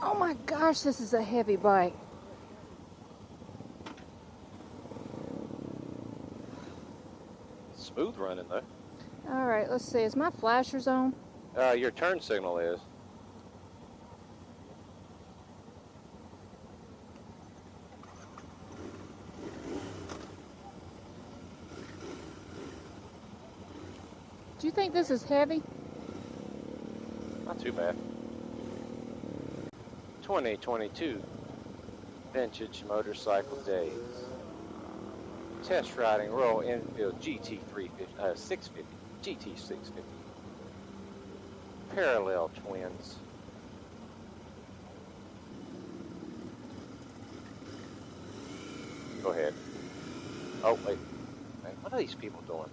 Oh my gosh, this is a heavy bike. Smooth running though. All right, let's see. Is my flashers on? Your turn signal is. Do you think this is heavy? Not too bad. 2022 Vintage Motorcycle Days. Test riding Royal Enfield GT 650, GT 650. Parallel twins. Go ahead. Oh, wait. What are these people doing?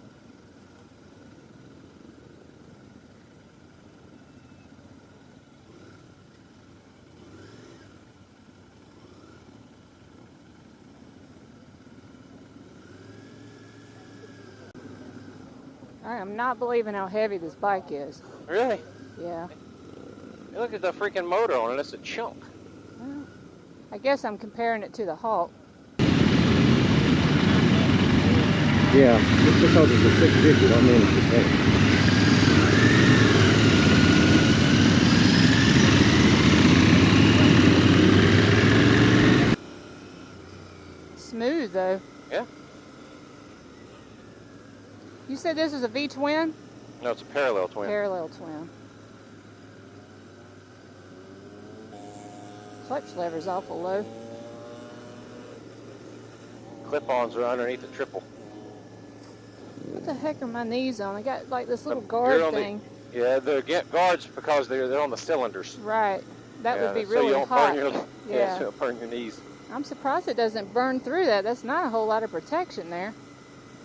I am not believing how heavy this bike is. Really? Yeah. Hey, look at the freaking motor on it. It's a chunk. Well, I guess I'm comparing it to the Hulk. Yeah, just because it's a 650 don't mean it's the same. Smooth though. Yeah. You said this is a V-twin? No, it's a parallel twin. Parallel twin. Clutch lever's awful low. Clip-ons are underneath the triple. What the heck are my knees on? I got like this little guard thing. Yeah, the guards because they're on the cylinders. Right. That would be so really you don't hot. Burn your, yeah. so you don't burn your knees. I'm surprised it doesn't burn through that. That's not a whole lot of protection there.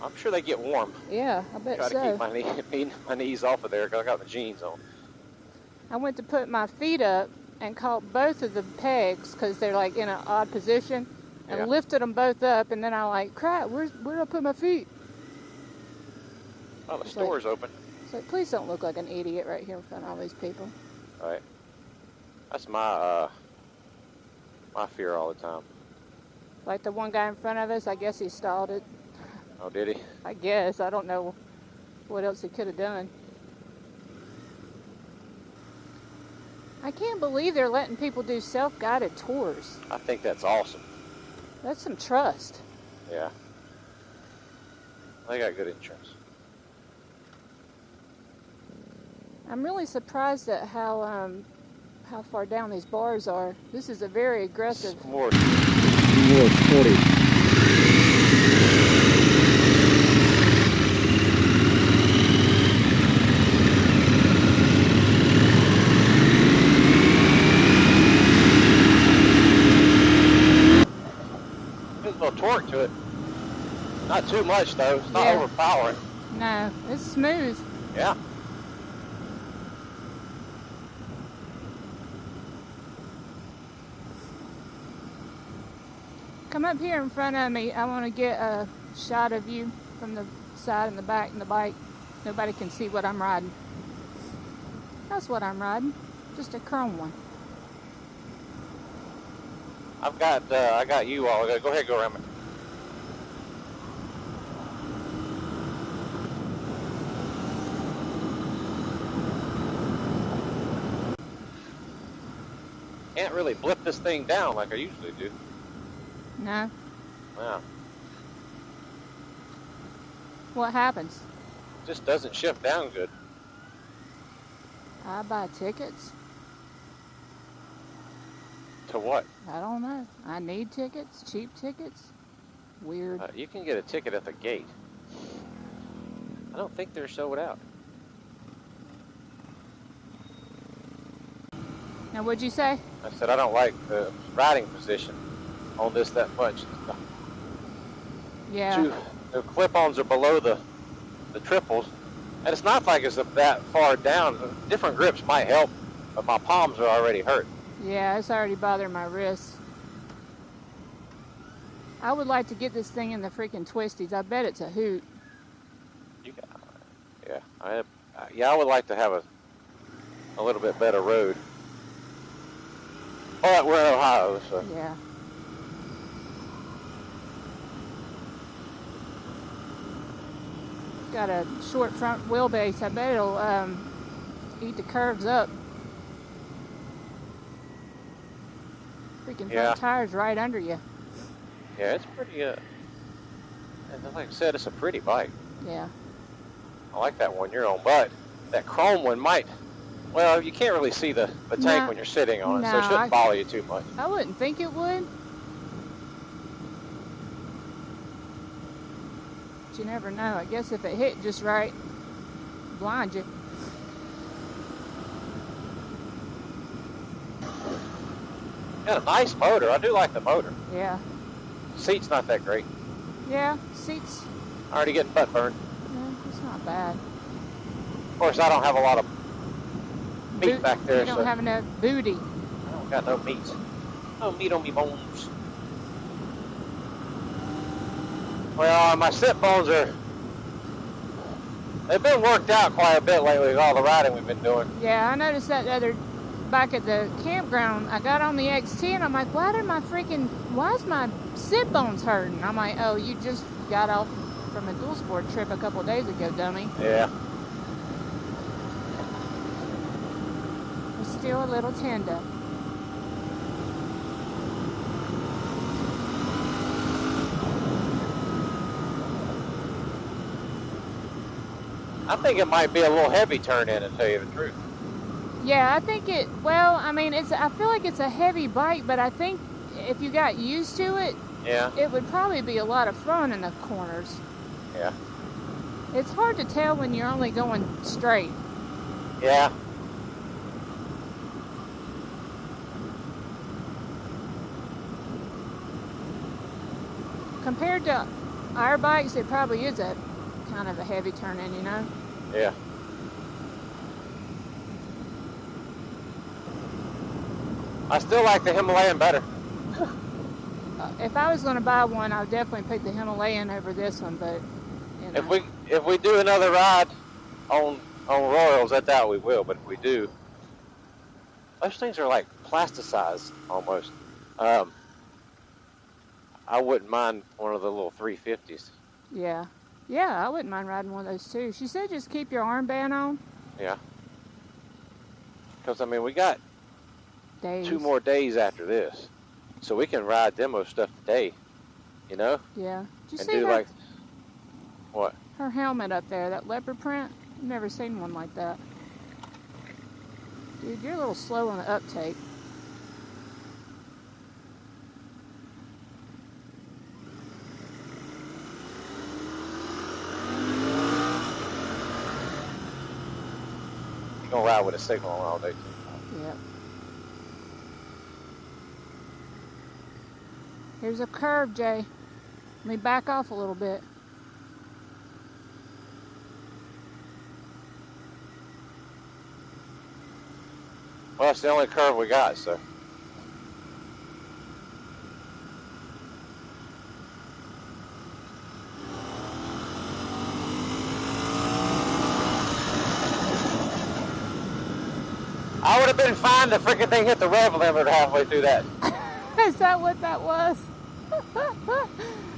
I'm sure they get warm. Yeah, I bet so. Try to keep my knees off of there because I got the jeans on. I went to put my feet up and caught both of the pegs because they're like in an odd position and lifted them both up, and then I like, crap, where do I put my feet? Oh, the store's open. It's like, please don't look like an idiot right here in front of all these people. All right. That's my fear all the time. Like the one guy in front of us, I guess he stalled it. Oh, did he? I guess. I don't know what else he could have done. I can't believe they're letting people do self-guided tours. I think that's awesome. That's some trust. Yeah. They got good insurance. I'm really surprised at how far down these bars are. This is a very aggressive. More 40. There's a little torque to it. Not too much though. It's not overpowering. No, it's smooth. Yeah. Come up here in front of me. I want to get a shot of you from the side and the back and the bike. Nobody can see what I'm riding. That's what I'm riding. Just a chrome one. I got you all. Go ahead, go around me. Can't really blip this thing down like I usually do. No. Wow. What happens? Just doesn't shift down good. I buy tickets. To what? I don't know. I need tickets. Cheap tickets. Weird. You can get a ticket at the gate. I don't think they're sold out. Now, what'd you say? I said I don't like the riding position on this that much. Yeah. The clip-ons are below the triples, and it's not like it's that far down. Different grips might help, but my palms are already hurt. Yeah, it's already bothering my wrists. I would like to get this thing in the freaking twisties. I bet it's a hoot. I would like to have a little bit better road. But we're in Ohio, so. Yeah. Got a short front wheelbase. I bet it'll eat the curves up. Freaking front tires right under you. Yeah, it's pretty, and like I said, it's a pretty bike. Yeah. I like that one you're on, but that chrome one might, well, you can't really see the tank when you're sitting on it, so it shouldn't bother you too much. I wouldn't think it would. But you never know. I guess if it hit just right, blind you. Got a nice motor. I do like the motor. Yeah. Seat's not that great. Yeah, seats. Already getting butt burned. Yeah, it's not bad. Of course, I don't have a lot of meat back there. You don't have enough booty. I don't got no meat. No meat on me bones. Well, my sit bones they've been worked out quite a bit lately with all the riding we've been doing. Yeah, I noticed that back at the campground. I got on the XT and I'm like, why is my sit bones hurting? I'm like, oh, you just got off from a dual sport trip a couple days ago, dummy. Yeah. It's still a little tender. I think it might be a little heavy turn in, to tell you the truth. Yeah, I think I feel like it's a heavy bike, but I think if you got used to it, it would probably be a lot of fun in the corners. Yeah. It's hard to tell when you're only going straight. Yeah. Compared to our bikes, it probably is a kind of a heavy turn in, you know? Yeah. I still like the Himalayan better. If I was going to buy one, I would definitely pick the Himalayan over this one, but you know. If we do another ride on Royals, I doubt we will, but if we do, those things are like plasticized almost. I wouldn't mind one of the little 350s. Yeah. Yeah, I wouldn't mind riding one of those too. She said just keep your armband on. Yeah. Because, I mean, we got days. 2 more days after this. So we can ride demo stuff today, you know? Yeah. Did you and see do her, like, what? Her helmet up there, that leopard print? I've never seen one like that. Dude, you're a little slow on the uptake. You're going to ride with a signal on all day, too. Yep. Here's a curve, Jay. Let me back off a little bit. Well, it's the only curve we got, so. I would have been fine if the freaking thing hit the rev limiter halfway through that. Is that what that was?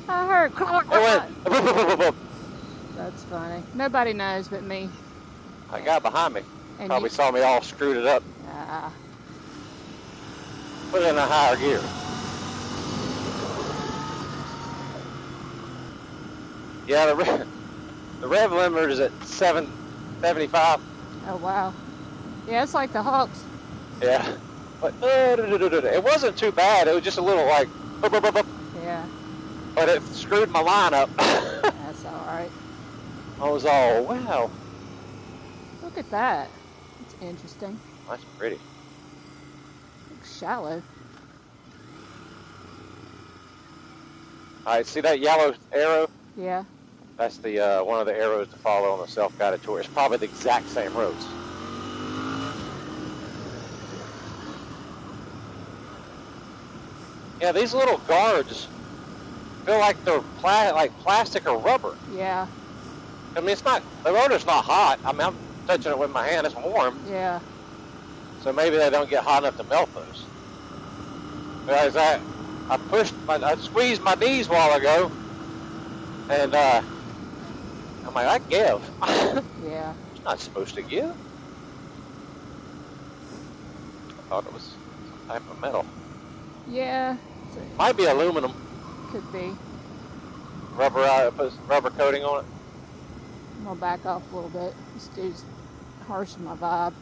I heard. It went. That's funny. Nobody knows but me. A guy behind me And probably you- saw me all screwed it up. Put it in a higher gear. Yeah, the rev limiter is at 775. Oh, wow. Yeah, it's like the Hawks. Yeah. But it wasn't too bad. It was just a little like, Yeah, but it screwed my line up. that's all right. I was all, wow. Look at that. It's interesting. That's pretty. Looks shallow. All right, see that yellow arrow? Yeah. That's the one of the arrows to follow on the self-guided tour. It's probably the exact same roads. Yeah, these little guards feel like they're like plastic or rubber. Yeah. I mean, it's not, the rotor's not hot. I mean, I'm touching it with my hand. It's warm. Yeah. So maybe they don't get hot enough to melt those. Because I squeezed my knees a while ago, and I'm like, I give. Yeah. It's not supposed to give. I thought it was some type of metal. Yeah. Might be aluminum. Could be. Put rubber coating on it. I'm gonna back off a little bit. This dude's harshing my vibe.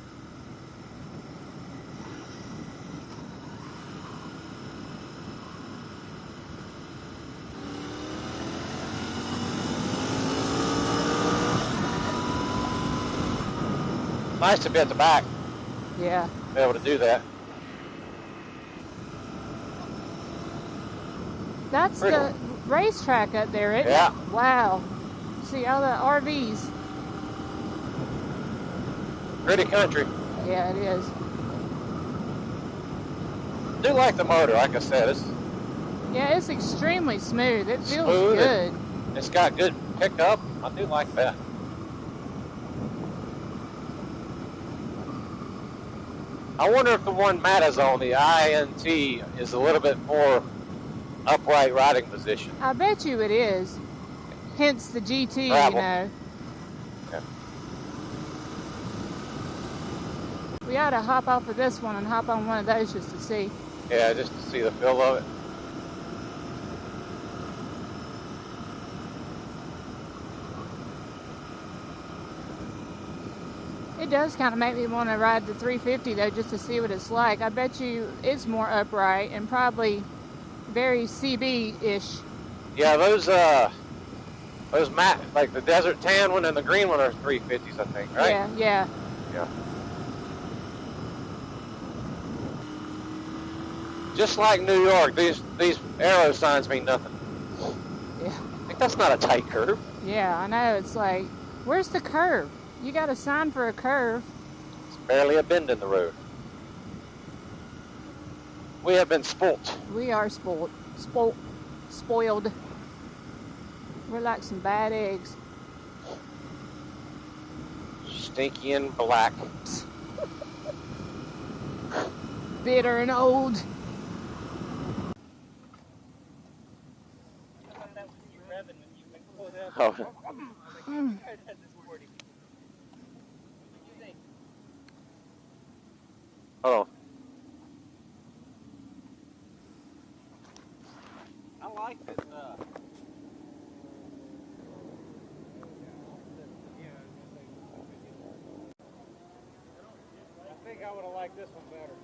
Nice to be at the back. Yeah. Be able to do that. That's Pretty. the racetrack up there, isn't Yeah. it? Wow. See all the RVs. Pretty country. Yeah, it is. I do like the motor, like I said. Yeah, it's extremely smooth. It feels Smooth good. It's got good pickup. I do like that. I wonder if the one Matt is on, the INT, is a little bit more upright riding position. I bet you it is. Hence the GT, Gravel. you know. Yeah. We ought to hop off of this one and hop on one of those just to see. Yeah, just to see the feel of it. It does kind of make me want to ride the 350 though, just to see what it's like. I bet you it's more upright and probably very CB-ish. Yeah, those matte, like the desert tan one and the green one are 350s, I think, right? Yeah, yeah. Yeah. Just like New York, these arrow signs mean nothing. Yeah. I think that's not a tight curve. Yeah, I know. It's like, where's the curve? You got a sign for a curve. It's barely a bend in the road. We have been spoilt. We are spoiled. Spoiled. We're like some bad eggs. Stinky and black. Bitter and old. Oh. Oh. I like it. I think I would have liked this one better.